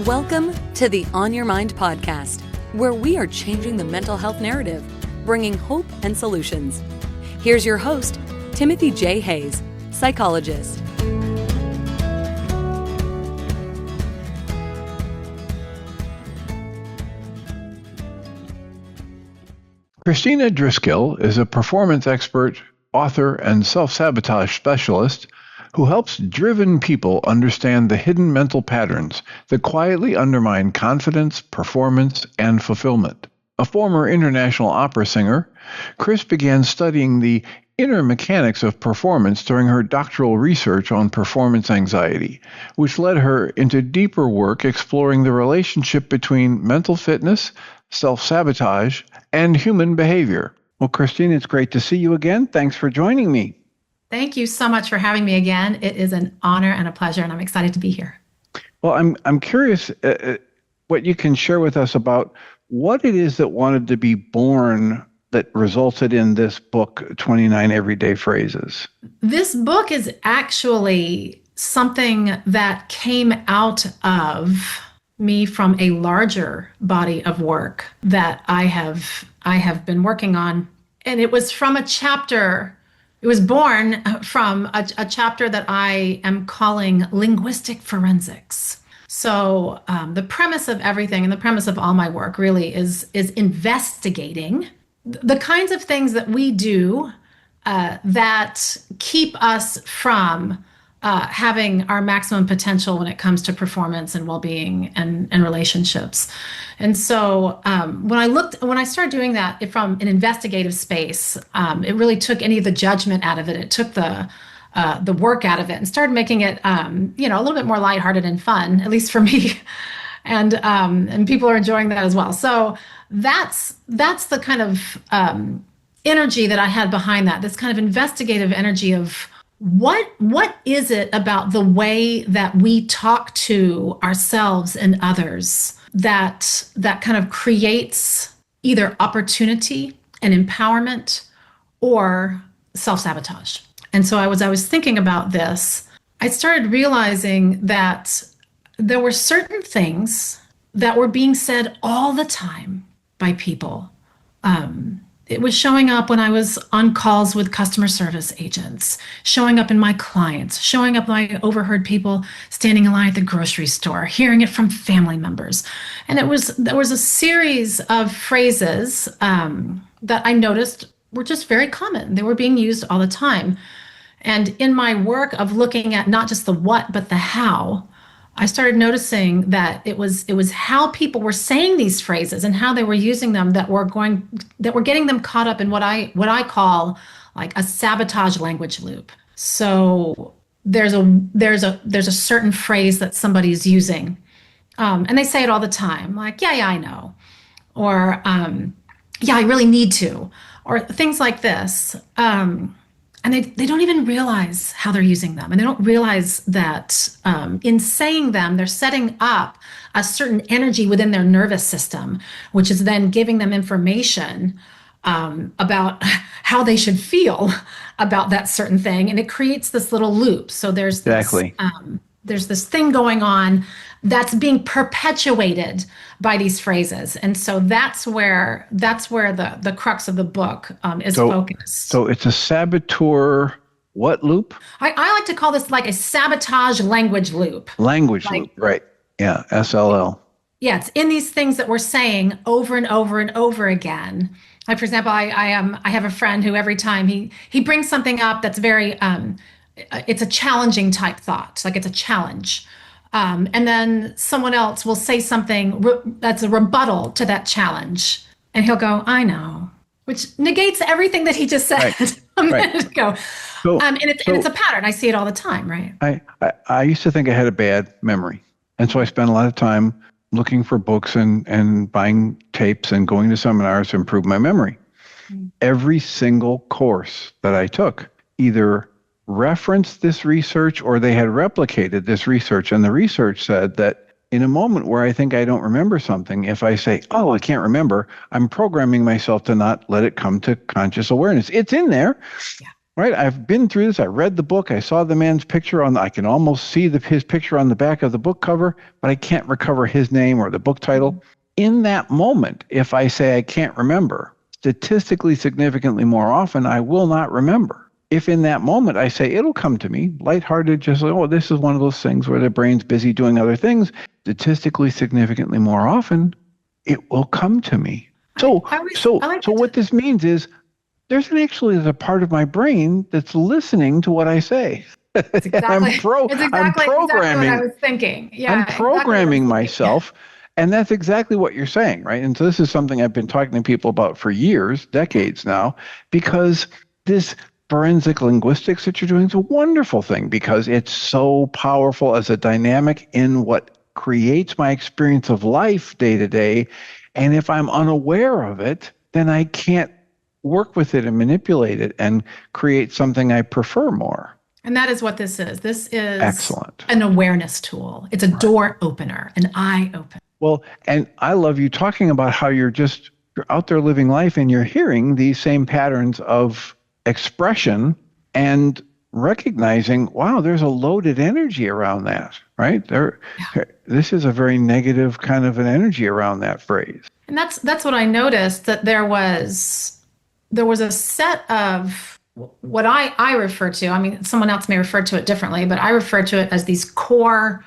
Welcome to the On Your Mind podcast, where we are changing the mental health narrative, bringing hope and solutions. Here's your host, Timothy J. Hayes, psychologist. Kristina Driskill is a performance expert, author, and self-sabotage specialist who helps driven people understand the hidden mental patterns that quietly undermine confidence, performance, and fulfillment. A former international opera singer, Kris began studying the inner mechanics of performance during her doctoral research on performance anxiety, which led her into deeper work exploring the relationship between mental fitness, self-sabotage, and human behavior. Well, Kristina, it's great to see you again. Thanks for joining me. Thank you so much for having me again. It is an honor and a pleasure, and I'm excited to be here. Well, I'm curious what you can share with us about what it is that wanted to be born that resulted in this book, 29 Everyday Phrases. This book is actually something that came out of me from a larger body of work that I have been working on. And it was from a chapter. It was born from a chapter that I am calling linguistic forensics. So the premise of everything and the premise of all my work really is investigating the kinds of things that we do that keep us from having our maximum potential when it comes to performance and well-being and relationships. And so when I started doing that from an investigative space, it really took any of the judgment out of it. It took the work out of it and started making it, a little bit more lighthearted and fun, at least for me. And people are enjoying that as well. So that's the kind of energy that I had behind that. This kind of investigative energy of what is it about the way that we talk to ourselves and others that kind of creates either opportunity and empowerment or self-sabotage. And so I was thinking about this. I started realizing that there were certain things that were being said all the time by people. It was showing up when I was on calls with customer service agents, showing up in my clients, showing up when I overheard people standing in line at the grocery store, hearing it from family members. And there was a series of phrases that I noticed were just very common. They were being used all the time. And in my work of looking at not just the what, but the how, I started noticing that it was how people were saying these phrases and how they were using them that were getting them caught up in what I call like a sabotage language loop. So there's a certain phrase that somebody's using, and they say it all the time, like yeah, I know, or yeah, I really need to, or things like this. And they don't even realize how they're using them. And they don't realize that in saying them, they're setting up a certain energy within their nervous system, which is then giving them information about how they should feel about that certain thing. And it creates this little loop. So there's this thing going on that's being perpetuated by these phrases. And so that's where the crux of the book is focused. So it's a saboteur what loop? I like to call this like a sabotage language loop. Language loop, right. Yeah, SLL. Yeah, it's in these things that we're saying over and over and over again. Like, for example, I have a friend who every time he brings something up that's very, it's a challenging type thought, like it's a challenge. And then someone else will say something that's a rebuttal to that challenge. And he'll go, I know, which negates everything that he just said a minute ago. And it's a pattern. I see it all the time, right? I used to think I had a bad memory. And so I spent a lot of time looking for books and buying tapes and going to seminars to improve my memory. Every single course that I took either referenced this research or they had replicated this research. And the research said that in a moment where I think I don't remember something, if I say, oh, I can't remember, I'm programming myself to not let it come to conscious awareness. It's in there. Yeah. right? I've been through this. I read the book. I saw the man's picture I can almost see his picture on the back of the book cover, but I can't recover his name or the book title. In that moment, if I say I can't remember, statistically significantly more often, I will not remember. If in that moment I say it'll come to me, lighthearted, just like, oh, this is one of those things where the brain's busy doing other things, statistically significantly more often, it will come to me. So what this means is there's a part of my brain that's listening to what I say. It's exactly, I'm programming. Exactly what I was thinking. Yeah, I'm programming myself. And that's exactly what you're saying, right? And so this is something I've been talking to people about for years, decades now, because this forensic linguistics that you're doing is a wonderful thing because it's so powerful as a dynamic in what creates my experience of life day to day. And if I'm unaware of it, then I can't work with it and manipulate it and create something I prefer more. And that is what this is. This is excellent. An awareness tool. It's a door opener, an eye opener. Well, and I love you talking about how you're out there living life and you're hearing these same patterns of expression and recognizing, wow, there's a loaded energy around that, right? This is a very negative kind of an energy around that phrase. And that's what I noticed, that there was a set of what I refer to, I mean, someone else may refer to it differently, but I refer to it as these core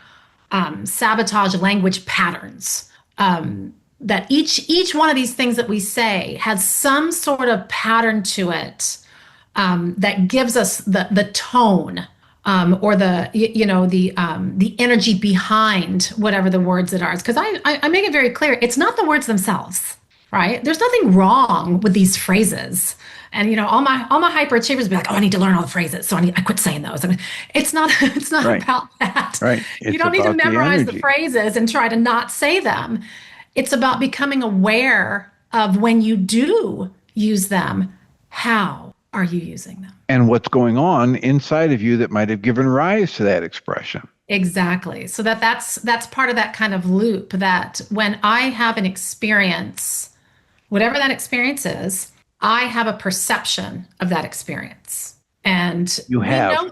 sabotage language patterns, that each one of these things that we say has some sort of pattern to it that gives us the tone or the energy behind whatever the words that are. Because I make it very clear, it's not the words themselves, right? There's nothing wrong with these phrases. And all my hyperachievers be like, oh, I need to learn all the phrases, so I quit saying those. I mean, it's not right. About that. Right. You don't need to memorize the phrases and try to not say them. It's about becoming aware of when you do use them. How are you using them? And what's going on inside of you that might have given rise to that expression. Exactly. So that's part of that kind of loop, that when I have an experience, whatever that experience is, I have a perception of that experience. And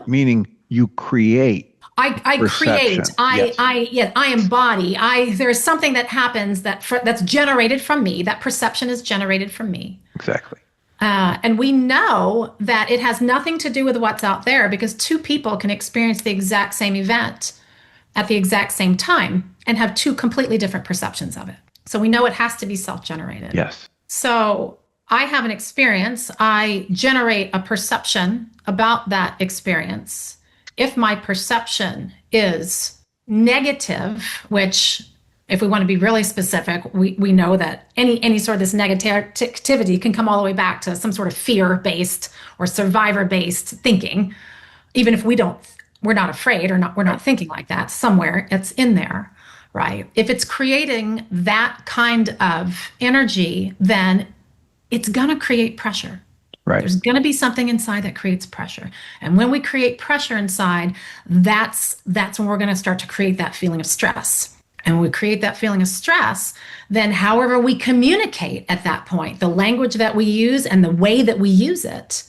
meaning you create. I create. I embody. There's something that happens that's generated from me. That perception is generated from me. Exactly. And we know that it has nothing to do with what's out there, because two people can experience the exact same event at the exact same time and have two completely different perceptions of it. So we know it has to be self-generated. Yes. So I have an experience. I generate a perception about that experience. If my perception is negative, which, if we want to be really specific, we know that any sort of this negativity can come all the way back to some sort of fear-based or survivor-based thinking. Even if we're not afraid, or we're not thinking like that, somewhere it's in there, right? If it's creating that kind of energy, then it's going to create pressure. Right. There's going to be something inside that creates pressure. And when we create pressure inside, that's when we're going to start to create that feeling of stress. And when we create that feeling of stress, then however we communicate at that point, the language that we use and the way that we use it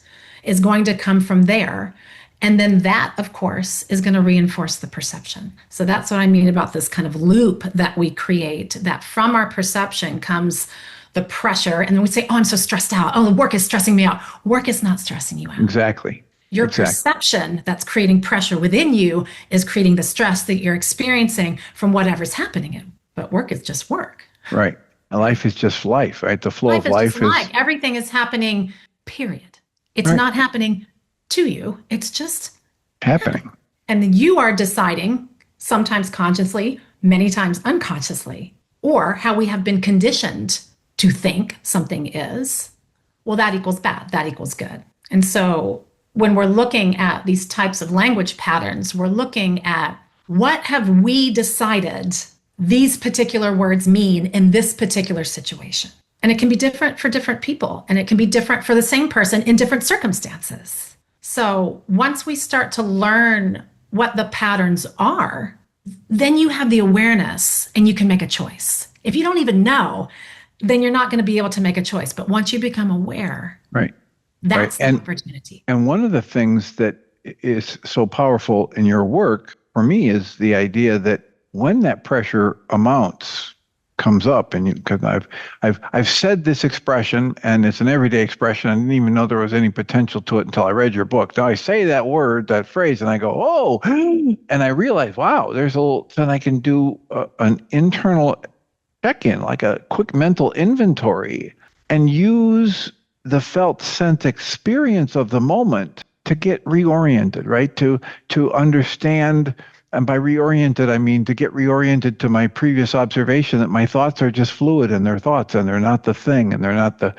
is going to come from there. And then that, of course, is going to reinforce the perception. So that's what I mean about this kind of loop that we create, that from our perception comes the pressure. And then we say, oh, I'm so stressed out. Oh, the work is stressing me out. Work is not stressing you out. Exactly. Your perception that's creating pressure within you is creating the stress that you're experiencing from whatever's happening. But work is just work. Right. And life is just life, right? The flow of life is life. Everything is happening, period. It's not happening to you. It's just happening. And you are deciding, sometimes consciously, many times unconsciously, or how we have been conditioned to think something is, well, that equals bad, that equals good. And so when we're looking at these types of language patterns, we're looking at what have we decided these particular words mean in this particular situation. And it can be different for different people, and it can be different for the same person in different circumstances. So once we start to learn what the patterns are, then you have the awareness and you can make a choice. If you don't even know, then you're not going to be able to make a choice. But once you become aware, right, That's the opportunity. And one of the things that is so powerful in your work for me is the idea that when that pressure comes up, and because I've said this expression, and it's an everyday expression. I didn't even know there was any potential to it until I read your book. Now I say that phrase, and I go, oh, and I realize, wow, then I can do an internal check-in, like a quick mental inventory, and use the felt sense experience of the moment to get reoriented, right? To understand. And by reoriented, I mean to get reoriented to my previous observation that my thoughts are just fluid and they're thoughts, and they're not the thing, and they're not the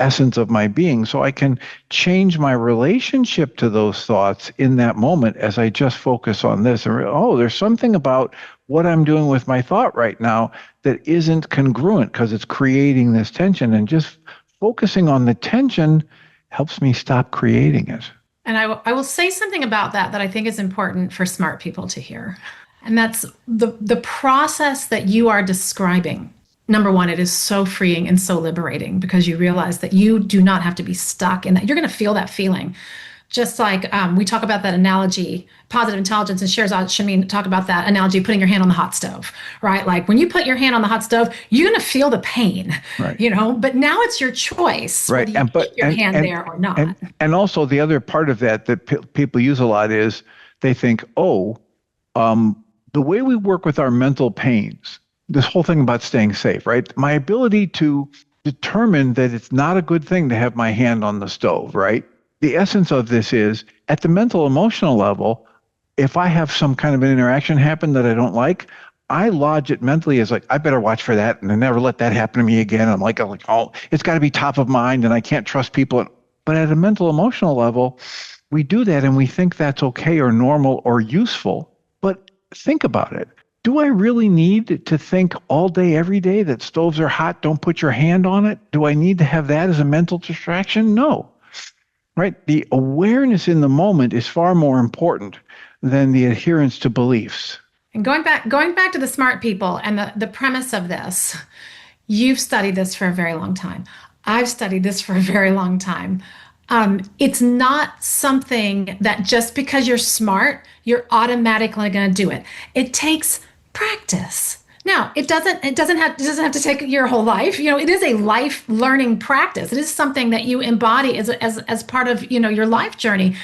essence of my being. So I can change my relationship to those thoughts in that moment as I just focus on this. And there's something about what I'm doing with my thought right now that isn't congruent because it's creating this tension. And just focusing on the tension helps me stop creating it. And I will say something about that I think is important for smart people to hear. And that's the process that you are describing. Number one, it is so freeing and so liberating because you realize that you do not have to be stuck in that. You're going to feel that feeling. Just like we talk about that analogy, positive intelligence, and Shirzad Shamin talk about that analogy, putting your hand on the hot stove, right? Like when you put your hand on the hot stove, you're going to feel the pain, right. But now it's your choice, right? Whether you put your hand there or not. And also the other part of that people use a lot is they think, the way we work with our mental pains, this whole thing about staying safe, right? My ability to determine that it's not a good thing to have my hand on the stove, right? The essence of this is, at the mental emotional level, if I have some kind of an interaction happen that I don't like, I lodge it mentally as like, I better watch for that and never let that happen to me again. I'm like, it's got to be top of mind and I can't trust people. But at a mental emotional level, we do that and we think that's okay or normal or useful. But think about it. Do I really need to think all day, every day that stoves are hot, don't put your hand on it? Do I need to have that as a mental distraction? No. Right? The awareness in the moment is far more important than the adherence to beliefs. And going back to the smart people and the premise of this, you've studied this for a very long time. I've studied this for a very long time. It's not something that just because you're smart, you're automatically going to do it. It takes practice. Now, it doesn't have to take your whole life. It is a life learning practice. It is something that you embody as part of, your life journey.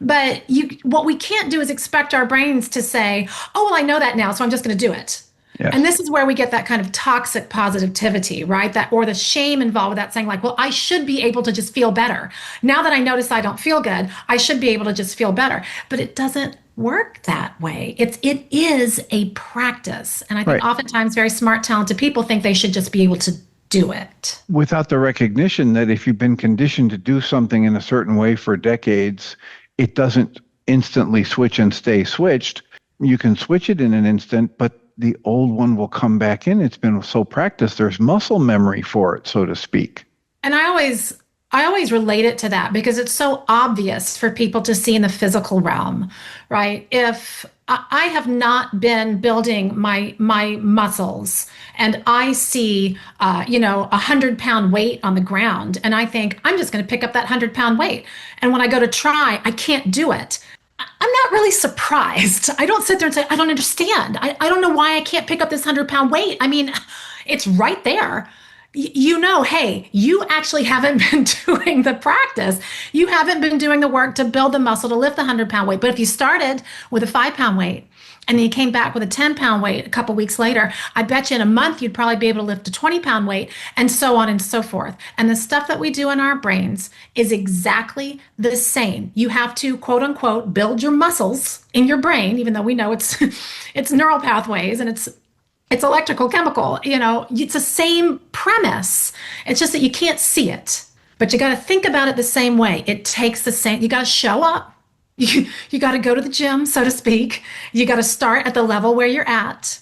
But what we can't do is expect our brains to say, oh, well, I know that now, so I'm just going to do it. Yes. And this is where we get that kind of toxic positivity, right? Or the shame involved with that, saying like, well, I should be able to just feel better. Now that I notice I don't feel good, I should be able to just feel better. But it doesn't work that way. It is a practice. And I think oftentimes very smart, talented people think they should just be able to do it. Without the recognition that if you've been conditioned to do something in a certain way for decades, it doesn't instantly switch and stay switched. You can switch it in an instant, but the old one will come back in. It's been so practiced, there's muscle memory for it, so to speak. And I always relate it to that because it's so obvious for people to see in the physical realm, right? If I have not been building my muscles and I see, 100-pound weight on the ground and I think I'm just going to pick up that 100-pound weight. And when I go to try, I can't do it. I'm not really surprised. I don't sit there and say, I don't understand. I don't know why I can't pick up this 100-pound weight. I mean, it's right there. Hey, you actually haven't been doing the practice. You haven't been doing the work to build the muscle to lift the 100-pound weight. But if you started with a 5-pound weight and then you came back with a 10-pound weight a couple weeks later, I bet you in a month you'd probably be able to lift a 20-pound weight, and so on and so forth. And the stuff that we do in our brains is exactly the same. You have to, quote unquote, build your muscles in your brain, even though we know it's neural pathways and it's electrical, chemical, it's the same premise. It's just that you can't see it, but you got to think about it the same way. It takes the same, you got to show up. You got to go to the gym, so to speak. You got to start at the level where you're at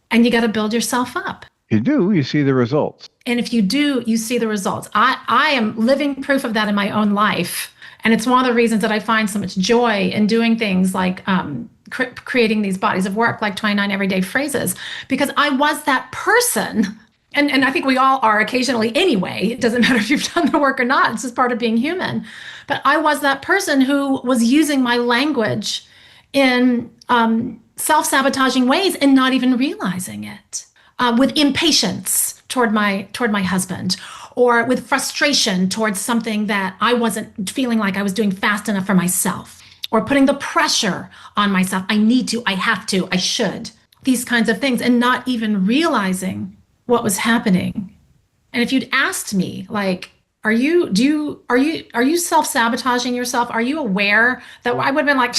and you got to build yourself up. You do, you see the results. And if you do, you see the results. I am living proof of that in my own life. And it's one of the reasons that I find so much joy in doing things like, creating these bodies of work like 29 everyday phrases, because I was that person And I think we all are occasionally anyway. It doesn't matter if you've done the work or not. It's just part of being human. But I was that person who was using my language in self-sabotaging ways and not even realizing it. With impatience toward my husband, or with frustration towards something that I wasn't feeling like I was doing fast enough for myself, or putting the pressure on myself. I need to, I have to, I should. These kinds of things, and not even realizing what was happening. And if you'd asked me, like, are you self-sabotaging yourself? Are you aware that I would have been like,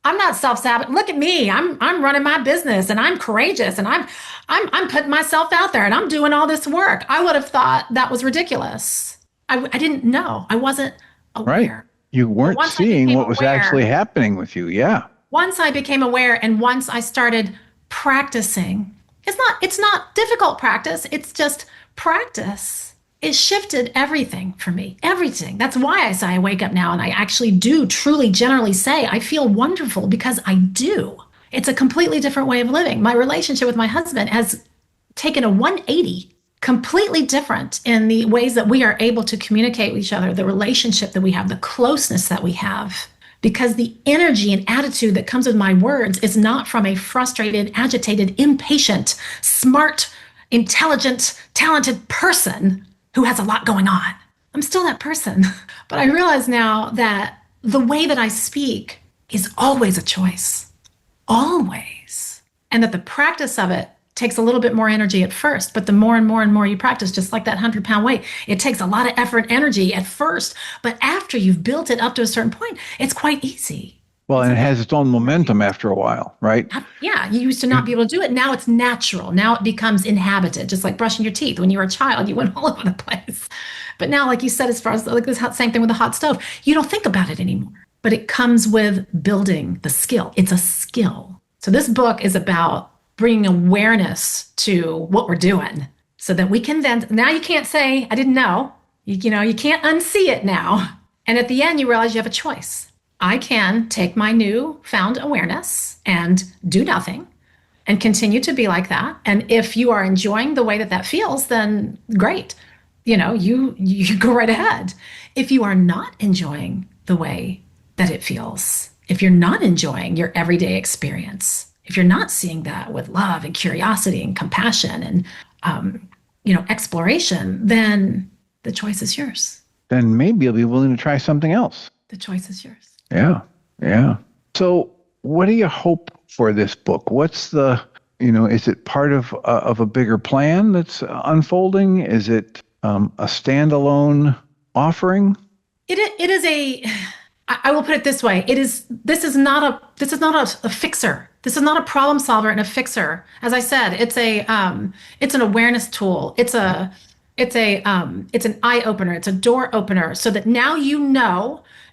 I'm not self-sabotaging. Look at me. I'm running my business and I'm courageous and I'm putting myself out there and I'm doing all this work. I would have thought that was ridiculous. I didn't know. I wasn't aware. Right. You weren't seeing what was actually happening with you. Yeah. Once I became aware and once I started practicing, it's not difficult practice. It's just practice. It shifted everything for me, everything. That's why I say I wake up now and I actually do truly generally say I feel wonderful, because I do. It's a completely different way of living. My relationship with my husband has taken a 180, completely different in the ways that we are able to communicate with each other, the relationship that we have, the closeness that we have. Because the energy and attitude that comes with my words is not from a frustrated, agitated, impatient, smart, intelligent, talented person who has a lot going on. I'm still that person. But I realize now that the way that I speak is always a choice. Always. And that the practice of it takes a little bit more energy at first, but the more and more and more you practice, just like that 100-pound weight, it takes a lot of effort and energy at first. But after you've built it up to a certain point, it's quite easy. Well, and it has its own momentum after a while, right? Yeah, you used to not be able to do it. Now it's natural. Now it becomes inhabited, just like brushing your teeth. When you were a child, you went all over the place. But now, like you said, as far as like this same thing with the hot stove, you don't think about it anymore. But it comes with building the skill. It's a skill. So this book is about bringing awareness to what we're doing so that we can then, now you can't say, I didn't know. You know, you can't unsee it now. And at the end, you realize you have a choice. I can take my new found awareness and do nothing and continue to be like that. And if you are enjoying the way that that feels, then great. You know, you go right ahead. If you are not enjoying the way that it feels, if you're not enjoying your everyday experience, if you're not seeing that with love and curiosity and compassion and, exploration, then the choice is yours. Then maybe you'll be willing to try something else. The choice is yours. Yeah. So what do you hope for this book? What's the, is it part of a bigger plan that's unfolding? Is it a standalone offering? It is I will put it this way. This is not a fixer. This is not a problem solver and a fixer. As I said, it's an awareness tool. It's an eye opener. It's a door opener so that now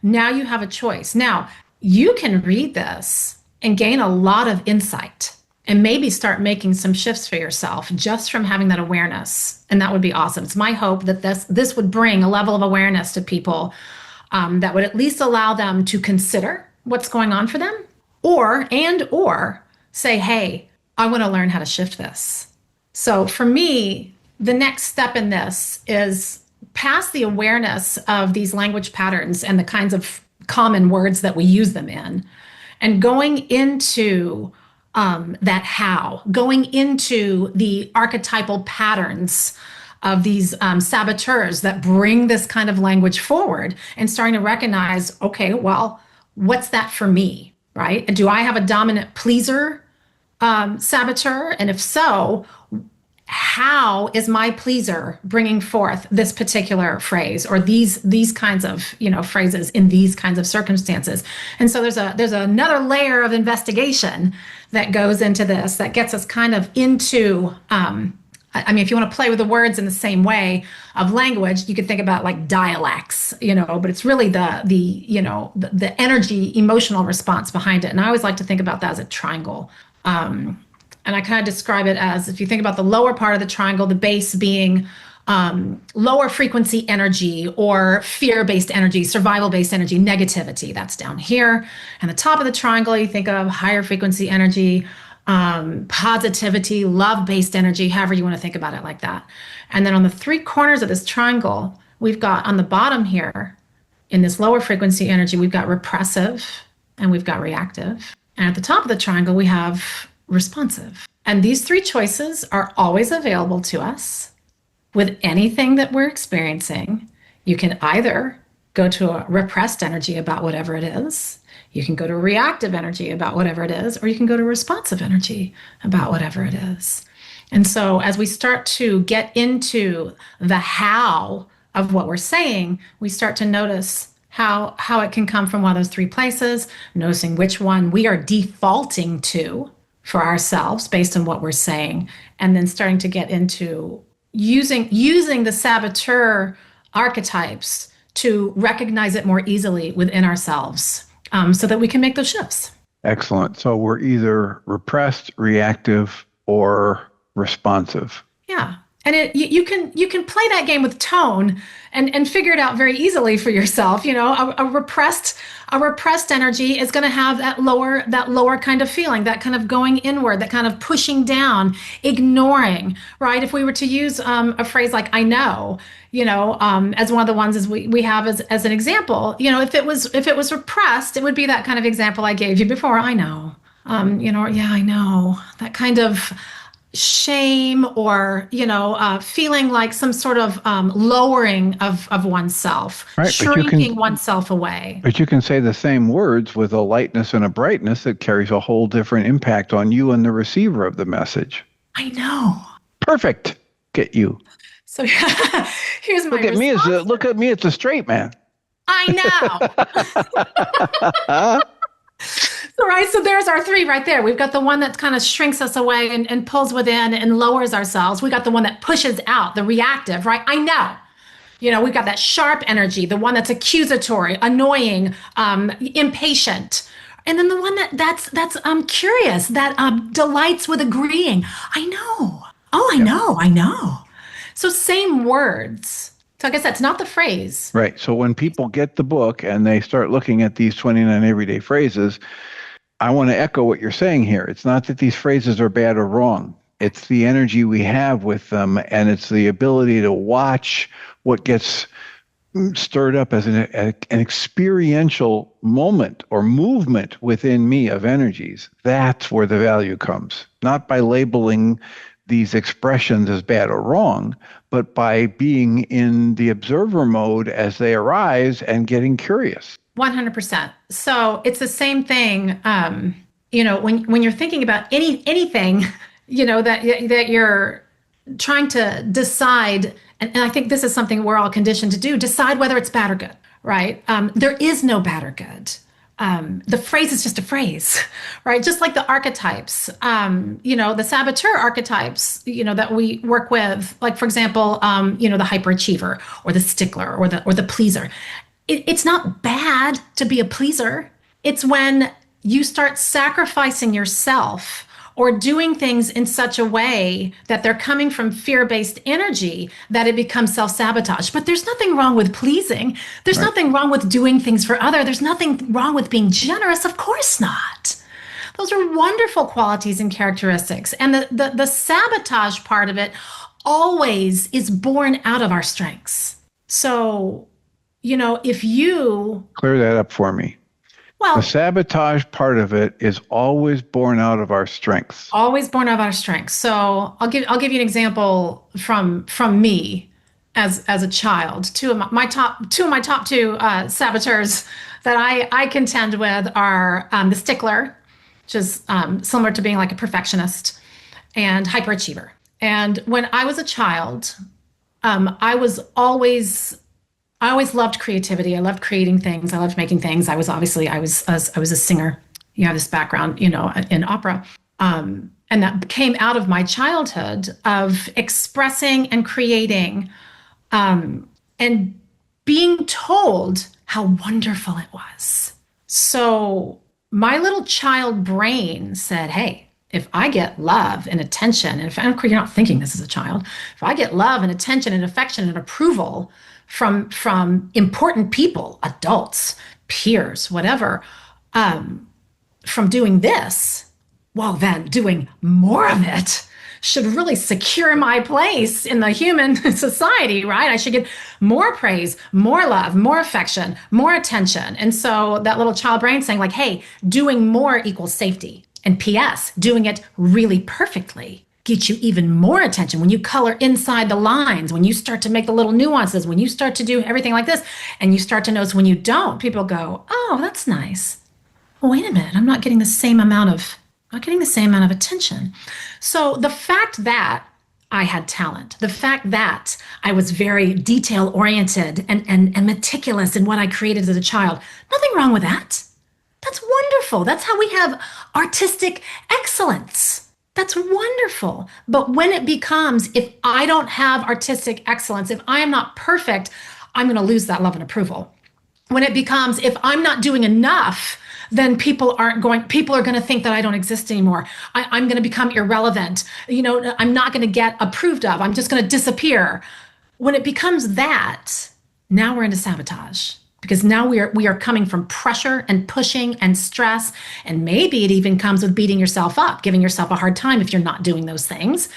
now you have a choice. Now you can read this and gain a lot of insight and maybe start making some shifts for yourself just from having that awareness. And that would be awesome. It's my hope that this would bring a level of awareness to people that would at least allow them to consider what's going on for them or say, hey, I want to learn how to shift this. So for me, the next step in this is past the awareness of these language patterns and the kinds of common words that we use them in, and going into going into the archetypal patterns of these saboteurs that bring this kind of language forward, and starting to recognize, okay, well, what's that for me, right? And do I have a dominant pleaser saboteur? And if so, how is my pleaser bringing forth this particular phrase or these kinds of phrases in these kinds of circumstances? And so there's another layer of investigation that goes into this that gets us kind of into if you want to play with the words in the same way of language, you could think about like dialects, but it's really the energy, emotional response behind it. And I always like to think about that as a triangle. And I kind of describe it as, if you think about the lower part of the triangle, the base being lower frequency energy or fear-based energy, survival-based energy, negativity, that's down here. And the top of the triangle, you think of higher frequency energy, positivity, love-based energy, however you want to think about it like that. And then on the three corners of this triangle, we've got on the bottom here, in this lower frequency energy, we've got repressive and we've got reactive. And at the top of the triangle, we have responsive. And these three choices are always available to us with anything that we're experiencing. You can either go to a repressed energy about whatever it is, you can go to reactive energy about whatever it is, or you can go to responsive energy about whatever it is. And so as we start to get into the how of what we're saying, we start to notice how it can come from one of those three places, noticing which one we are defaulting to for ourselves based on what we're saying, and then starting to get into using the saboteur archetypes to recognize it more easily within ourselves, so that we can make those shifts. Excellent. So we're either repressed, reactive, or responsive. Yeah. And you can play that game with tone and figure it out very easily for yourself. You know, a repressed energy is going to have that lower kind of feeling, that kind of going inward, that kind of pushing down, ignoring, right? If we were to use a phrase like "I know," you know, as one of the ones as we have as an example, you know, if it was repressed, it would be that kind of example I gave you before. I know, you know, yeah, I know, that kind of shame or, you know, feeling like some sort of lowering of oneself, right, shrinking oneself away. But you can say the same words with a lightness and a brightness that carries a whole different impact on you and the receiver of the message. I know. Perfect. Get you. So here's my look at me as a straight man. I know. Right. So there's our three right there. We've got the one that kind of shrinks us away and pulls within and lowers ourselves. We got the one that pushes out, the reactive, right? I know. You know, we've got that sharp energy, the one that's accusatory, annoying, impatient. And then the one that's curious, that delights with agreeing. I know. Oh, I know. So same words. So I guess that's not the phrase. Right. So when people get the book and they start looking at these 29 everyday phrases, I want to echo what you're saying here. It's not that these phrases are bad or wrong. It's the energy we have with them, and it's the ability to watch what gets stirred up as an experiential moment or movement within me of energies. That's where the value comes. Not by labeling these expressions as bad or wrong, but by being in the observer mode as they arise and getting curious. 100%. So it's the same thing, you know, when you're thinking about anything, you know, that you're trying to decide, and I think this is something we're all conditioned to do, decide whether it's bad or good, right? There is no bad or good. The phrase is just a phrase, right? Just like the archetypes, you know, the saboteur archetypes, you know, that we work with, like, for example, you know, the hyperachiever or the stickler or the pleaser. It's not bad to be a pleaser. It's when you start sacrificing yourself or doing things in such a way that they're coming from fear-based energy that it becomes self-sabotage. But there's nothing wrong with pleasing. There's nothing wrong with doing things for others. There's nothing wrong with being generous. Of course not. Those are wonderful qualities and characteristics. And the sabotage part of it always is born out of our strengths. So, you know, if you... Clear that up for me. Well, the sabotage part of it is always born out of our strengths. Always born out of our strengths. So I'll give you an example from me as a child. Two of my top two saboteurs that I contend with are the stickler, which is similar to being like a perfectionist, and hyperachiever. And when I was a child, I always loved creativity. I loved creating things. I loved making things. I was a singer. You have this background, you know, in opera. And that came out of my childhood of expressing and creating, and being told how wonderful it was. So my little child brain said, hey, if I get love and attention, and if you're not thinking this as a child, if I get love and attention and affection and approval from important people, adults, peers, whatever, from doing this, well, then doing more of it should really secure my place in the human society, right? I should get more praise, more love, more affection, more attention. And so that little child brain saying, like, hey, doing more equals safety. And P.S., doing it really perfectly gets you even more attention. When you color inside the lines, when you start to make the little nuances, when you start to do everything like this, and you start to notice when you don't, people go, oh, that's nice. Well, wait a minute, I'm not getting the same amount of attention. So the fact that I had talent, the fact that I was very detail oriented and meticulous in what I created as a child, nothing wrong with that. That's wonderful. That's how we have artistic excellence. That's wonderful. But when it becomes, if I don't have artistic excellence, if I am not perfect, I'm going to lose that love and approval. When it becomes, if I'm not doing enough, then people are going to think that I don't exist anymore. I'm going to become irrelevant. I'm not going to get approved of. I'm just going to disappear. When it becomes that, now we're into sabotage. Because now we are coming from pressure and pushing and stress. And maybe it even comes with beating yourself up, giving yourself a hard time if you're not doing those things.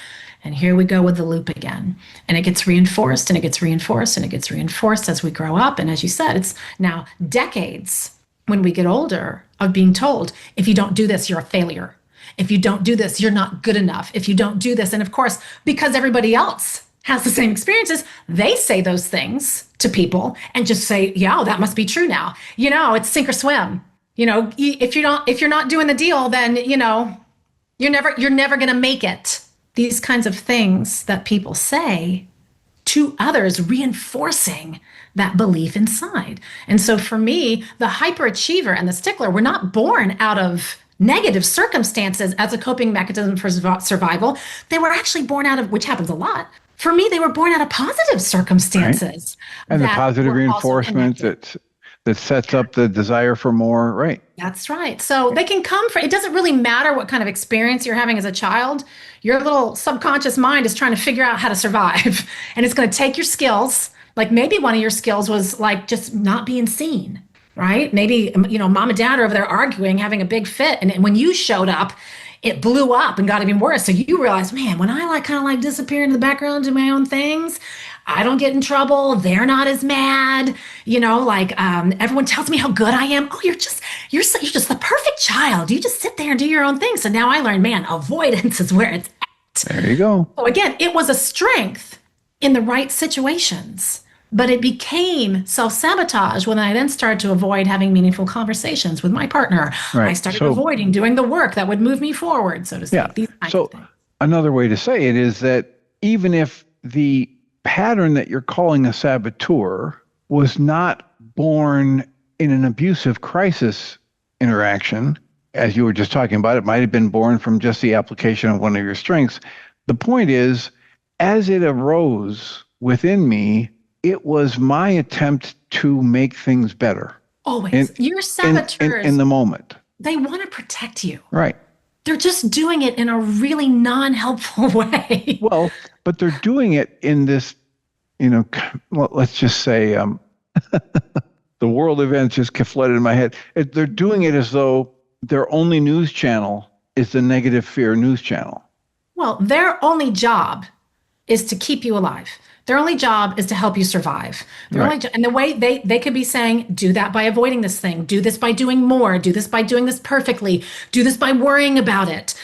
And here we go with the loop again. And it gets reinforced and it gets reinforced and it gets reinforced as we grow up. And as you said, it's now decades when we get older of being told, if you don't do this, you're a failure. If you don't do this, you're not good enough. If you don't do this. And of course, because everybody else has the same experiences, they say those things to people and just say, yeah, that must be true now. It's sink or swim. If you're not doing the deal, then, you're never going to make it. These kinds of things that people say to others, reinforcing that belief inside. And so for me, the hyperachiever and the stickler were not born out of negative circumstances as a coping mechanism for survival. They were actually born out of, which happens a lot. For me, they were born out of positive circumstances. Right. And the positive reinforcement that sets up the desire for more, right? That's right. So they can come from, it doesn't really matter what kind of experience you're having as a child. Your little subconscious mind is trying to figure out how to survive. And it's going to take your skills. Like maybe one of your skills was like just not being seen, right? Maybe, mom and dad are over there arguing, having a big fit. And when you showed up, it blew up and got even worse. So you realize, man, when I kind of disappear into the background, do my own things, I don't get in trouble. They're not as mad. Everyone tells me how good I am. Oh, you're just the perfect child. You just sit there and do your own thing. So now I learned, man, avoidance is where it's at. There you go. So again, it was a strength in the right situations. But it became self-sabotage when I then started to avoid having meaningful conversations with my partner. Right. I started avoiding doing the work that would move me forward, so to speak. Yeah. So another way to say it is that even if the pattern that you're calling a saboteur was not born in an abusive crisis interaction, as you were just talking about, it might have been born from just the application of one of your strengths. The point is, as it arose within me, it was my attempt to make things better. Always. Your saboteurs, in the moment. They want to protect you. Right. They're just doing it in a really non-helpful way. Well, but they're doing it in this, let's just say, the world events just flooded in my head. They're doing it as though their only news channel is the negative fear news channel. Well, their only job is to keep you alive. Their only job is to help you survive. And the way they could be saying, do that by avoiding this thing, do this by doing more, do this by doing this perfectly, do this by worrying about it.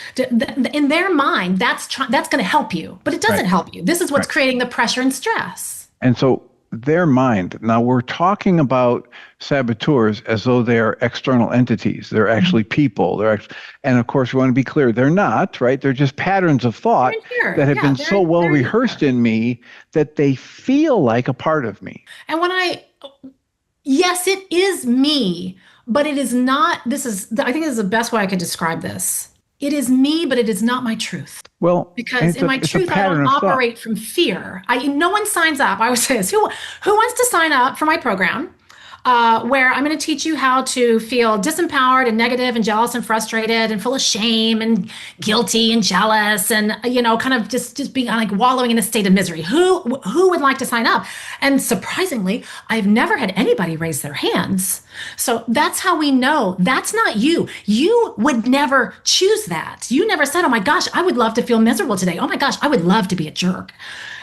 In their mind, that's going to help you, but it doesn't help you. This is what's creating the pressure and stress. And so their mind, now we're talking about saboteurs as though they are external entities. They're actually people. And of course, we want to be clear, they're not, right? They're just patterns of thought that have been so well rehearsed in me that they feel like a part of me. And yes, it is me, but it is not, I think this is the best way I could describe this. It is me, but it is not my truth. Well, because in my truth, I don't operate from fear. No one signs up. I always say this. Who wants to sign up for my program? where I'm going to teach you how to feel disempowered and negative and jealous and frustrated and full of shame and guilty and jealous and, kind of just being like wallowing in a state of misery. Who would like to sign up? And surprisingly, I've never had anybody raise their hands. So that's how we know that's not you. You would never choose that. You never said, oh my gosh, I would love to feel miserable today. Oh my gosh, I would love to be a jerk.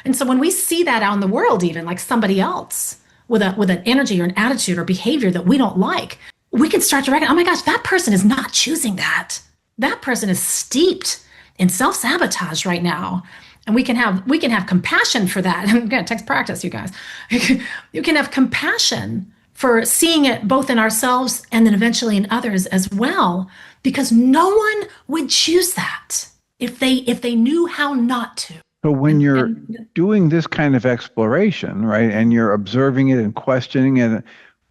And so when we see that out in the world, even like somebody else with an energy or an attitude or behavior that we don't like, we can start to recognize, oh my gosh, that person is not choosing that. That person is steeped in self-sabotage right now. And we can have compassion for that. And again, it takes practice, you guys. You can have compassion for seeing it both in ourselves and then eventually in others as well, because no one would choose that if they knew how not to. So when you're doing this kind of exploration, right, and you're observing it and questioning it,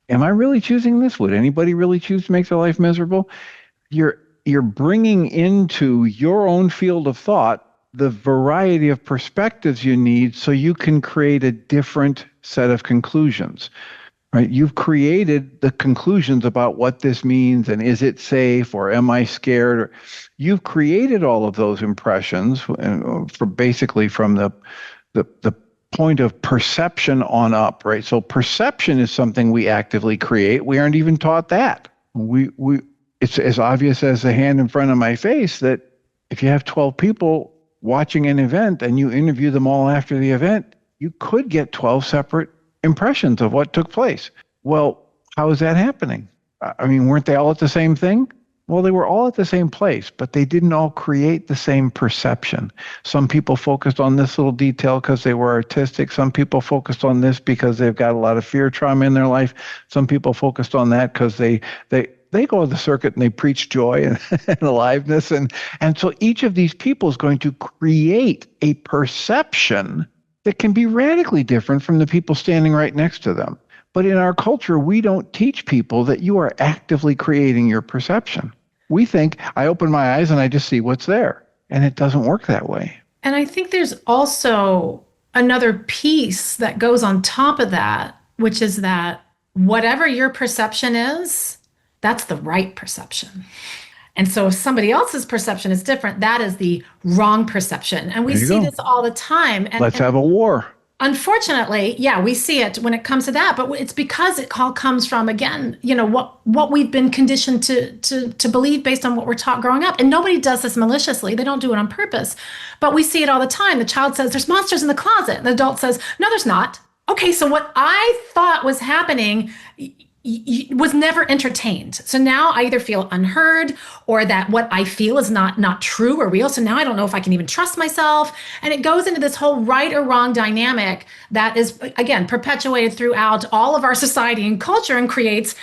am I really choosing this? Would anybody really choose to make their life miserable? You're bringing into your own field of thought the variety of perspectives you need so you can create a different set of conclusions. Right? You've created the conclusions about what this means and is it safe or am I scared? You've created all of those impressions for basically from the point of perception on up, right? So perception is something we actively create. We aren't even taught that. It's as obvious as the hand in front of my face that if you have 12 people watching an event and you interview them all after the event, you could get 12 separate impressions of what took place. Well, how is that happening? I mean, weren't they all at the same thing? Well, they were all at the same place, but they didn't all create the same perception. Some people focused on this little detail because they were artistic. Some people focused on this because they've got a lot of fear trauma in their life. Some people focused on that because they go to the circuit and they preach joy and aliveness. And so each of these people is going to create a perception that can be radically different from the people standing right next to them. But in our culture, we don't teach people that you are actively creating your perception. We think, I open my eyes and I just see what's there. And it doesn't work that way. And I think there's also another piece that goes on top of that, which is that whatever your perception is, that's the right perception. And so if somebody else's perception is different, that is the wrong perception. And we see this all the time. Let's have a war. Unfortunately, yeah, we see it when it comes to that, but it's because it all comes from, again, what we've been conditioned to believe based on what we're taught growing up. And nobody does this maliciously. They don't do it on purpose. But we see it all the time. The child says, there's monsters in the closet. The adult says, no, there's not. Okay, so what I thought was happening was never entertained. So now I either feel unheard or that what I feel is not true or real. So now I don't know if I can even trust myself. And it goes into this whole right or wrong dynamic that is, again, perpetuated throughout all of our society and culture and creates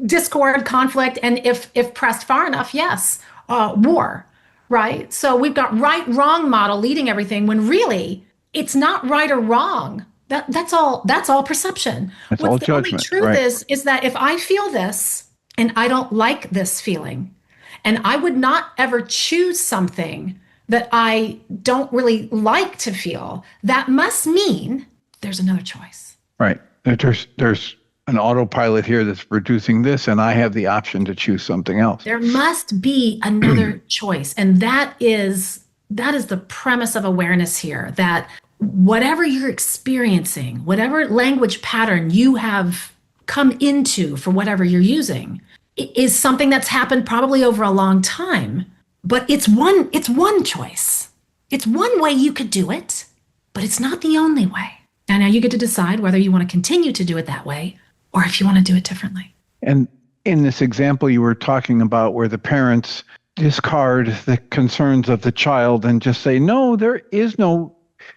discord, conflict, and if pressed far enough, yes, war, right? So we've got right, wrong model leading everything when really it's not right or wrong. That's all perception. That's all judgment. The only truth right. is that if I feel this and I don't like this feeling, and I would not ever choose something that I don't really like to feel, that must mean there's another choice. Right. There's an autopilot here that's producing this, and I have the option to choose something else. There must be another choice. And that is the premise of awareness here, that whatever you're experiencing, whatever language pattern you have come into for whatever you're using, is something that's happened probably over a long time. But it's one choice. It's one way you could do it, but it's not the only way. And now you get to decide whether you want to continue to do it that way or if you want to do it differently. And in this example you were talking about where the parents discard the concerns of the child and just say, no, there is no,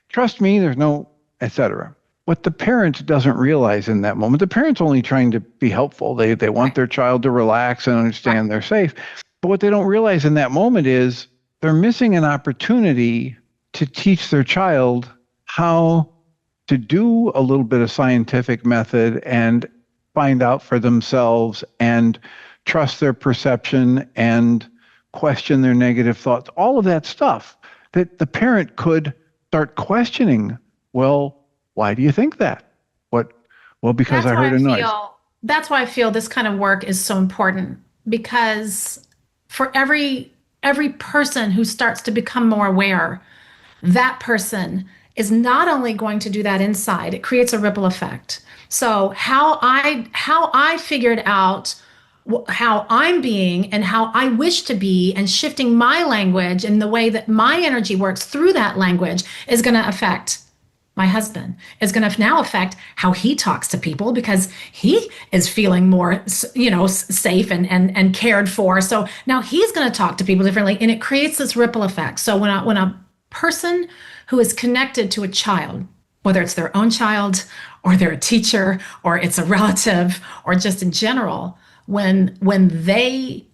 trust me, there's no, etc. What the parent doesn't realize in that moment, the parent's only trying to be helpful. They want their child to relax and understand they're safe. But what they don't realize in that moment is they're missing an opportunity to teach their child how to do a little bit of scientific method and find out for themselves and trust their perception and question their negative thoughts, all of that stuff that the parent could start questioning. Well, why do you think that? What? Well, because I heard a noise. that's why I feel this kind of work is so important, because for every person who starts to become more aware, that person is not only going to do that inside, it creates a ripple effect. So how I figured out how I'm being and how I wish to be, and shifting my language and the way that my energy works through that language is going to affect my husband, is going to now affect how he talks to people, because he is feeling more, safe and cared for. So now he's going to talk to people differently, and it creates this ripple effect. So when a person who is connected to a child, whether it's their own child or they're a teacher or it's a relative or just in general, when they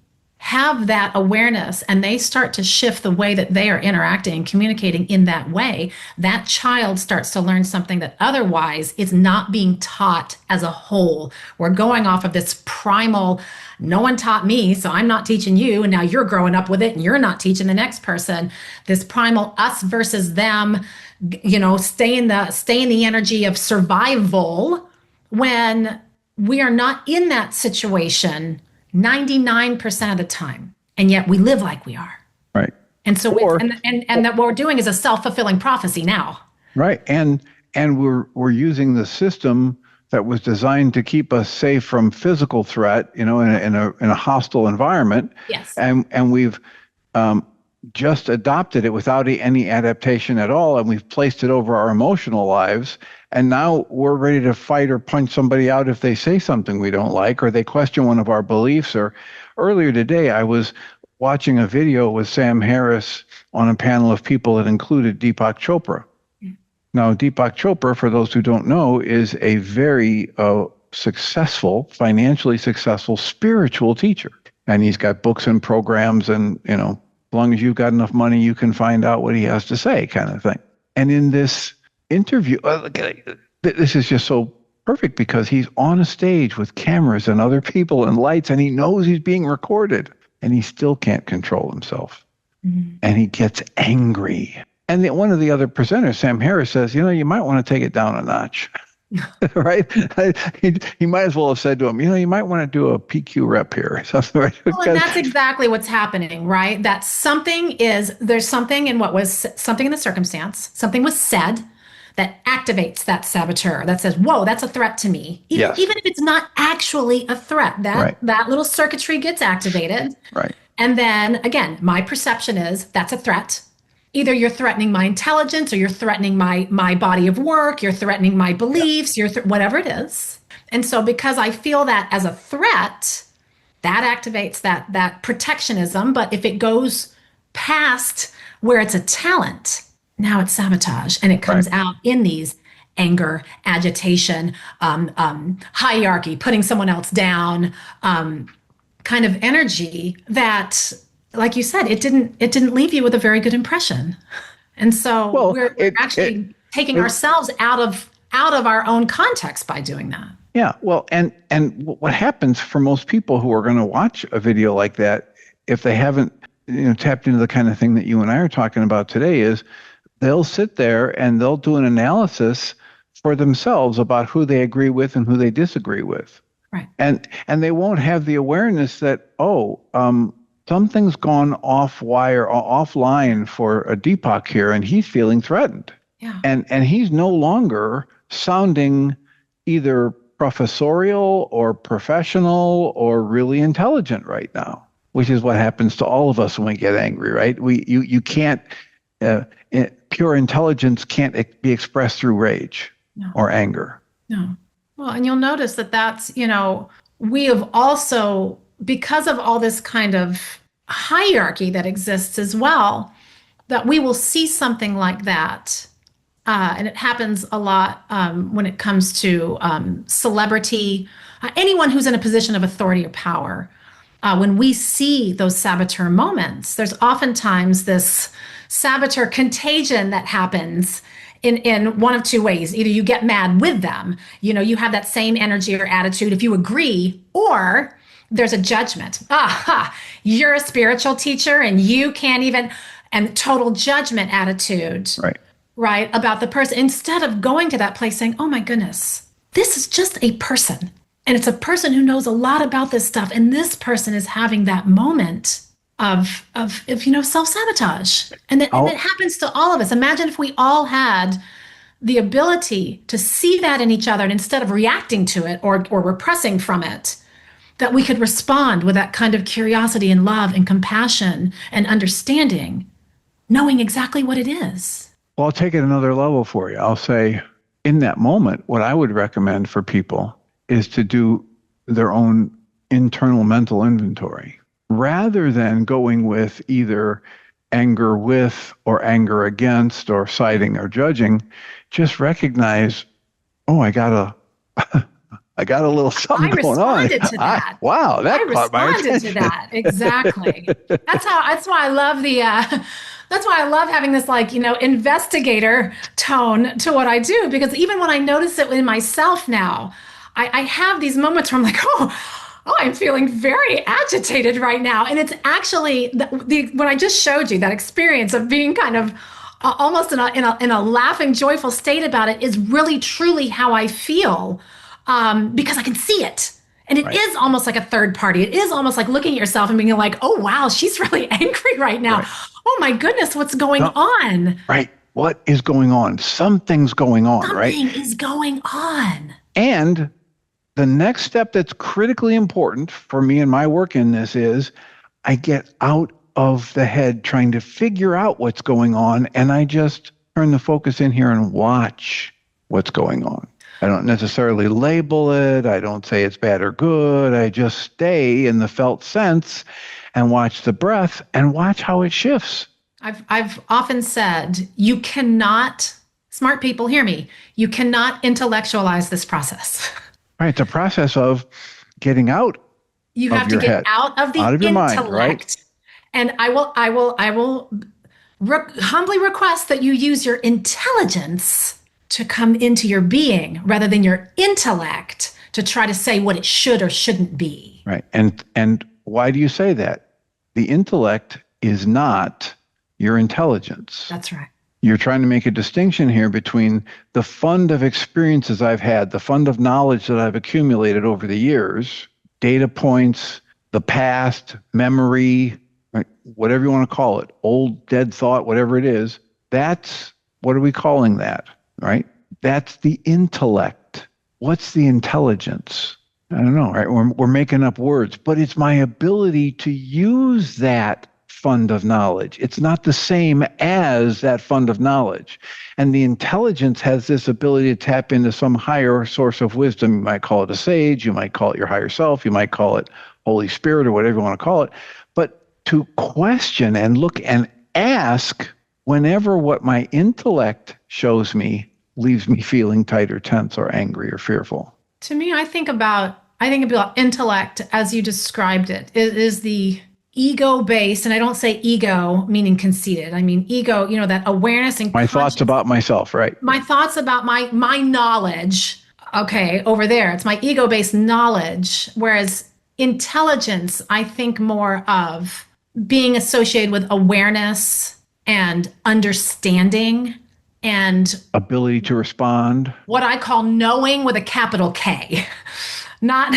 have that awareness and they start to shift the way that they are interacting and communicating in that way, that child starts to learn something that otherwise is not being taught as a whole. We're going off of this primal, no one taught me, so I'm not teaching you, and now you're growing up with it and you're not teaching the next person. This primal us versus them, stay in the energy of survival, when we are not in that situation 99% of the time, and yet we live like we are. Right. And so, and that what we're doing is a self-fulfilling prophecy now. Right. And we're using the system that was designed to keep us safe from physical threat, in a hostile environment. Yes. And we've just adopted it without any adaptation at all, and we've placed it over our emotional lives. And now we're ready to fight or punch somebody out if they say something we don't like, or they question one of our beliefs. Or earlier today, I was watching a video with Sam Harris on a panel of people that included Deepak Chopra. Now, Deepak Chopra, for those who don't know, is a very successful, financially successful spiritual teacher. And he's got books and programs, and, as long as you've got enough money, you can find out what he has to say, kind of thing. And in this interview, this is just so perfect, because he's on a stage with cameras and other people and lights, and he knows he's being recorded, and he still can't control himself. Mm-hmm. And he gets angry. And one of the other presenters, Sam Harris, says, you might want to take it down a notch. Right? He might as well have said to him, you might want to do a PQ rep here or something. Right? Well, and that's exactly what's happening, right? That there's something in the circumstance, something was said that activates that saboteur, that says, whoa, that's a threat to me. Even if it's not actually a threat, that little circuitry gets activated. Right. And then again, my perception is that's a threat. Either you're threatening my intelligence, or you're threatening my body of work, you're threatening my beliefs, whatever it is. And so because I feel that as a threat, that activates that protectionism. But if it goes past where it's a talent, now it's sabotage, and it comes out in these anger, agitation, hierarchy, putting someone else down, kind of energy that, like you said, it didn't leave you with a very good impression. And so we're actually taking ourselves out of our own context by doing that. Yeah. Well, and what happens for most people who are going to watch a video like that, if they haven't tapped into the kind of thing that you and I are talking about today, is they'll sit there and they'll do an analysis for themselves about who they agree with and who they disagree with. Right. And they won't have the awareness that, something's gone offline for a Deepak here, and he's feeling threatened. Yeah. And he's no longer sounding either professorial or professional or really intelligent right now, which is what happens to all of us when we get angry, right? You can't, pure intelligence can't be expressed through rage or anger. No. Well, and you'll notice that's, we have also, because of all this kind of hierarchy that exists as well, that we will see something like that. And it happens a lot when it comes to celebrity, anyone who's in a position of authority or power. When we see those saboteur moments, there's oftentimes this saboteur contagion that happens in one of two ways. Either you get mad with them, you have that same energy or attitude if you agree, or there's a judgment. You're a spiritual teacher and you can't even, and total judgment attitude. Right, about the person, instead of going to that place saying, oh my goodness, this is just a person. And it's a person who knows a lot about this stuff. And this person is having that moment of self-sabotage. And that happens to all of us. Imagine if we all had the ability to see that in each other, and instead of reacting to it or repressing from it, that we could respond with that kind of curiosity and love and compassion and understanding, knowing exactly what it is. Well, I'll take it another level for you. I'll say, in that moment, what I would recommend for people is to do their own internal mental inventory rather than going with either anger with or anger against or siding or judging. Just recognize, oh, I got a little something going on. I responded to that. Wow, that caught my attention. I responded to that. Exactly. That's why I love that's why I love having this investigator tone to what I do, because even when I notice it in myself now, I have these moments where I'm like, oh, I'm feeling very agitated right now. And it's actually when I just showed you that experience of being kind of almost in a laughing, joyful state about it is really, truly how I feel, because I can see it. And it is almost like a third party. It is almost like looking at yourself and being like, oh, wow, she's really angry right now. Right. Oh, my goodness, what's going on? Right. What is going on? Something's going on, right? Something is going on. And the next step that's critically important for me and my work in this is I get out of the head trying to figure out what's going on, and I just turn the focus in here and watch what's going on. I don't necessarily label it. I don't say it's bad or good. I just stay in the felt sense and watch the breath and watch how it shifts. I've often said, you cannot, smart people hear me, you cannot intellectualize this process. Right. It's a process of getting out. You have to get out of the intellect. Mind, right? And I will humbly request that you use your intelligence to come into your being rather than your intellect to try to say what it should or shouldn't be. Right. And why do you say that? The intellect is not your intelligence. That's right. You're trying to make a distinction here between the fund of experiences I've had, the fund of knowledge that I've accumulated over the years, data points, the past, memory, right? Whatever you want to call it, old dead thought, whatever it is. That's, what are we calling that? Right? That's the intellect. What's the intelligence? I don't know, right? We're making up words, but it's my ability to use that fund of knowledge. It's not the same as that fund of knowledge. And the intelligence has this ability to tap into some higher source of wisdom. You might call it a sage, you might call it your higher self, you might call it Holy Spirit or whatever you want to call it. But to question and look and ask whenever what my intellect shows me leaves me feeling tight or tense or angry or fearful. To me, I think about intellect as you described it. It is the ego-based, and I don't say ego meaning conceited. I mean ego, that awareness and my thoughts about myself, right? My thoughts about my knowledge. Okay, over there, it's my ego-based knowledge. Whereas intelligence, I think more of being associated with awareness and understanding and ability to respond. What I call knowing with a capital K. Not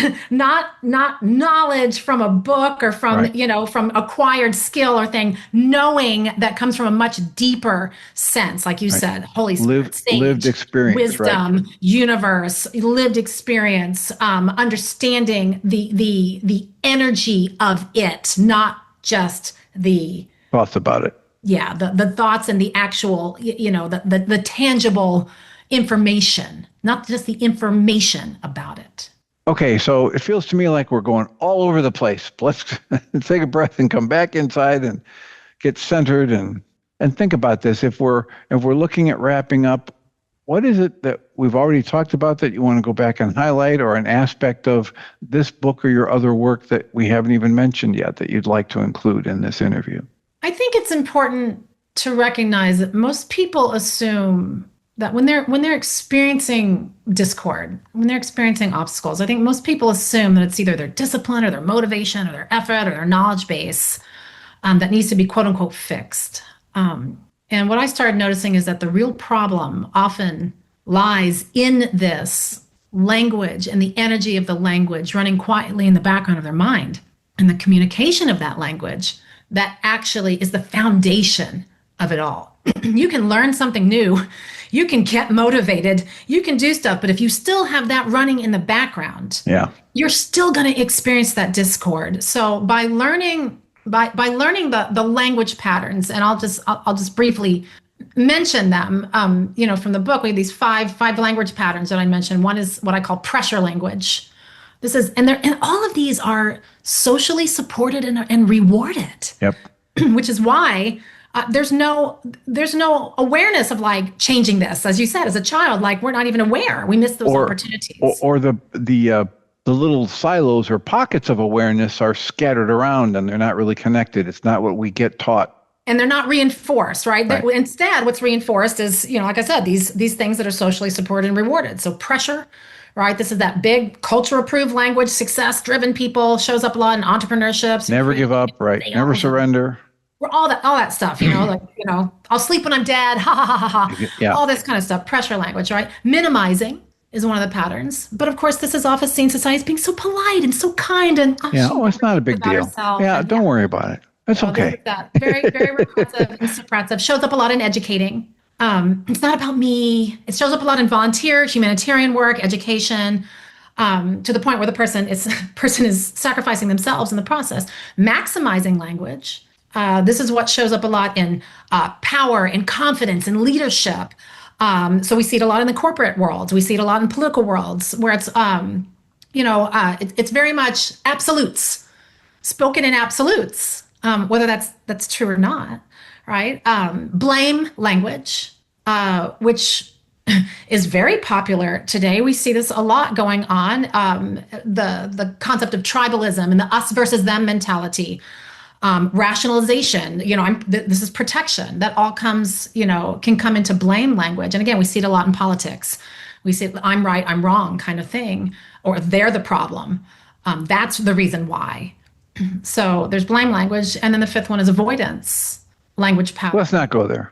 knowledge from a book or from, from acquired skill or thing. Knowing that comes from a much deeper sense, like you said, Holy Spirit, sage, lived experience, wisdom, universe, lived experience, understanding the energy of it, not just the thoughts about it. Yeah, the thoughts and the actual, the tangible information, not just the information about it. Okay, so it feels to me like we're going all over the place. Let's take a breath and come back inside and get centered and think about this. If we're looking at wrapping up, what is it that we've already talked about that you want to go back and highlight, or an aspect of this book or your other work that we haven't even mentioned yet that you'd like to include in this interview? I think it's important to recognize that most people assume that when they're experiencing discord, when they're experiencing obstacles, I think most people assume that it's either their discipline or their motivation or their effort or their knowledge base that needs to be quote unquote fixed. And what I started noticing is that the real problem often lies in this language and the energy of the language running quietly in the background of their mind, and the communication of that language that actually is the foundation of it all. You can learn something new, you can get motivated, you can do stuff, but if you still have that running in the background, you're still going to experience that discord. So by learning the language patterns, and I'll just briefly mention them, from the book, we have these five language patterns that I mentioned. One is what I call pressure language. And all of these are socially supported and rewarded. Yep. Which is why there's no awareness of like changing this. As you said, as a child, like we're not even aware. We miss those opportunities. Or the little silos or pockets of awareness are scattered around and they're not really connected. It's not what we get taught. And they're not reinforced, right? Instead, what's reinforced is, like I said, these things that are socially supported and rewarded. So pressure, right? This is that big culture-approved language, success-driven people, shows up a lot in entrepreneurship. Never give up, right? Never surrender. All that stuff, I'll sleep when I'm dead, ha, ha, ha, ha, ha. Yeah. All this kind of stuff, pressure language, right? Minimizing is one of the patterns. But of course, this is often seen in society as being so polite and so kind. And it's not a big deal. Don't worry about it. It's okay. That. Very, very repressive and suppressive. Shows up a lot in educating. It's not about me. It shows up a lot in volunteer, humanitarian work, education, to the point where the person is sacrificing themselves in the process. Maximizing language. This is what shows up a lot in power and confidence and leadership. So we see it a lot in the corporate world. We see it a lot in political worlds where it's, it's very much absolutes, spoken in absolutes. Whether that's true or not, right? Blame language, which is very popular today. We see this a lot going on. The concept of tribalism and the us versus them mentality, rationalization. This is protection. That all comes, can come into blame language. And again, we see it a lot in politics. We see I'm right, I'm wrong kind of thing, or they're the problem. That's the reason why. So there's blame language. And then the fifth one is avoidance language power. Let's not go there.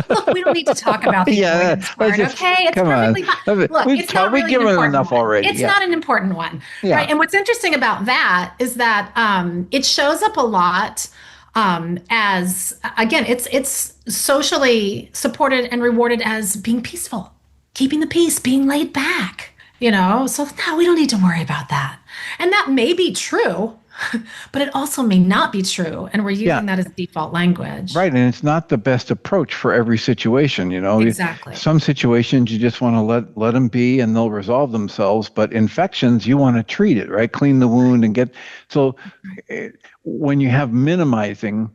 Look, we don't need to talk about the avoidance part, okay? It's perfectly fine. Look, it's not really an important enough one. already. It's not an important one, right? And what's interesting about that is that it shows up a lot as, again, it's socially supported and rewarded as being peaceful, keeping the peace, being laid back. So no, we don't need to worry about that. And that may be true, but it also may not be true. And we're using that as default language. Right. And it's not the best approach for every situation. Exactly. Some situations you just want to let them be and they'll resolve themselves. But infections, you want to treat it, right? Clean the wound and get. So when you have minimizing,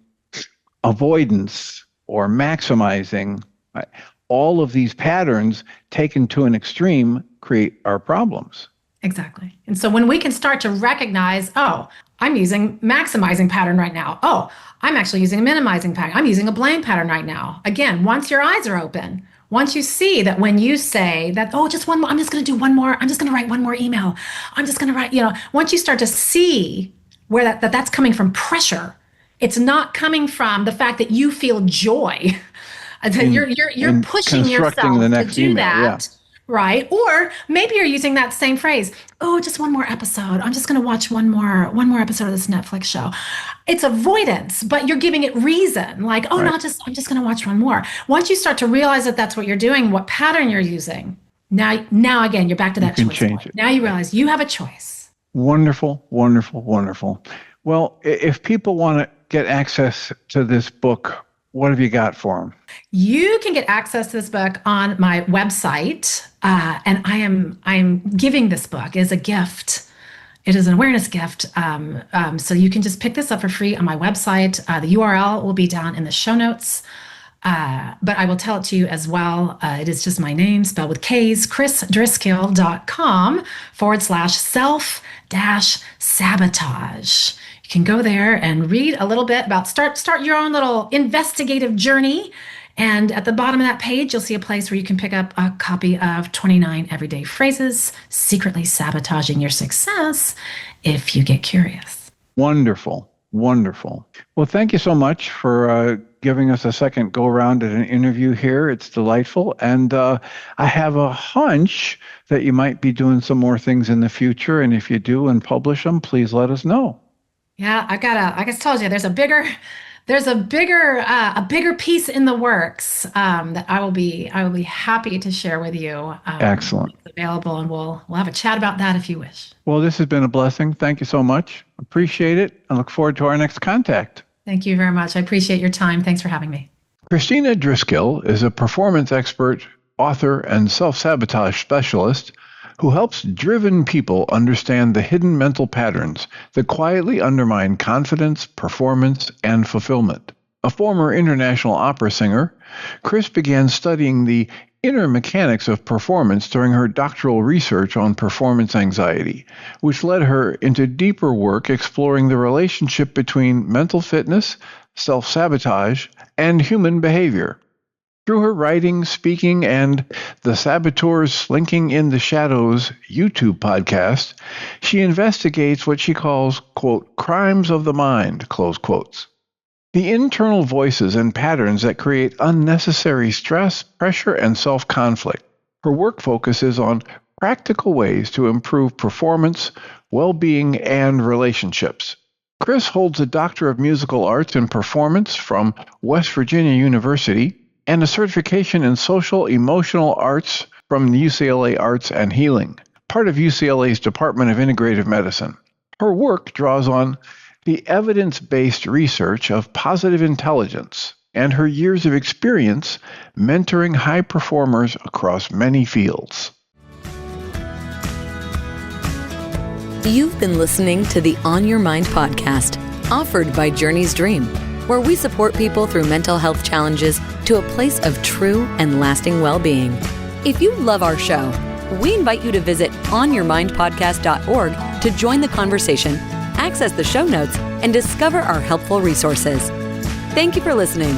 avoidance, or maximizing, right, all of these patterns taken to an extreme create our problems. Exactly. And so when we can start to recognize, oh, I'm using maximizing pattern right now. Oh, I'm actually using a minimizing pattern. I'm using a blame pattern right now. Again, once your eyes are open, once you see that when you say that, oh, just one more, I'm just going to do one more. I'm just going to write one more email. I'm just going to write, once you start to see where that's coming from pressure, it's not coming from the fact that you feel joy. You're pushing yourself to do that. Yeah. Right. Or maybe you're using that same phrase. Oh, just one more episode. I'm just going to watch one more episode of this Netflix show. It's avoidance, but you're giving it reason. Like, oh, I'm just going to watch one more. Once you start to realize that that's what you're doing, what pattern you're using, now again, you're back to that choice point. Now you realize you have a choice. Wonderful, wonderful, wonderful. Well, if people want to get access to this book, what have you got for them? You can get access to this book on my website, and I'm giving this book as a gift. It is an awareness gift, so you can just pick this up for free on my website. The URL will be down in the show notes, but I will tell it to you as well. It is just my name spelled with K's, KrisDriskill.com/self-sabotage. Can go there and read a little bit about start your own little investigative journey. And at the bottom of that page, you'll see a place where you can pick up a copy of 29 Everyday Phrases, Secretly Sabotaging Your Success, if you get curious. Wonderful. Wonderful. Well, thank you so much for giving us a second go around at an interview here. It's delightful. And I have a hunch that you might be doing some more things in the future. And if you do and publish them, please let us know. Yeah, I just told you there's a bigger piece in the works that I will be happy to share with you. Excellent. It's available, and we'll have a chat about that if you wish. Well, this has been a blessing. Thank you so much. Appreciate it. I look forward to our next contact. Thank you very much. I appreciate your time. Thanks for having me. Kristina Driskill is a performance expert, author, and self-sabotage specialist who helps driven people understand the hidden mental patterns that quietly undermine confidence, performance, and fulfillment. A former international opera singer, Chris began studying the inner mechanics of performance during her doctoral research on performance anxiety, which led her into deeper work exploring the relationship between mental fitness, self-sabotage, and human behavior. Through her writing, speaking, and the Saboteurs Slinking in the Shadows YouTube podcast, she investigates what she calls, quote, crimes of the mind, close quotes. The internal voices and patterns that create unnecessary stress, pressure, and self-conflict. Her work focuses on practical ways to improve performance, well-being, and relationships. Chris holds a Doctor of Musical Arts in Performance from West Virginia University and a certification in Social Emotional Arts from the UCLA Arts and Healing, part of UCLA's Department of Integrative Medicine. Her work draws on the evidence-based research of positive intelligence and her years of experience mentoring high performers across many fields. You've been listening to the On Your Mind podcast, offered by Journey's Dream, where we support people through mental health challenges to a place of true and lasting well-being. If you love our show, we invite you to visit onyourmindpodcast.org to join the conversation, access the show notes, and discover our helpful resources. Thank you for listening.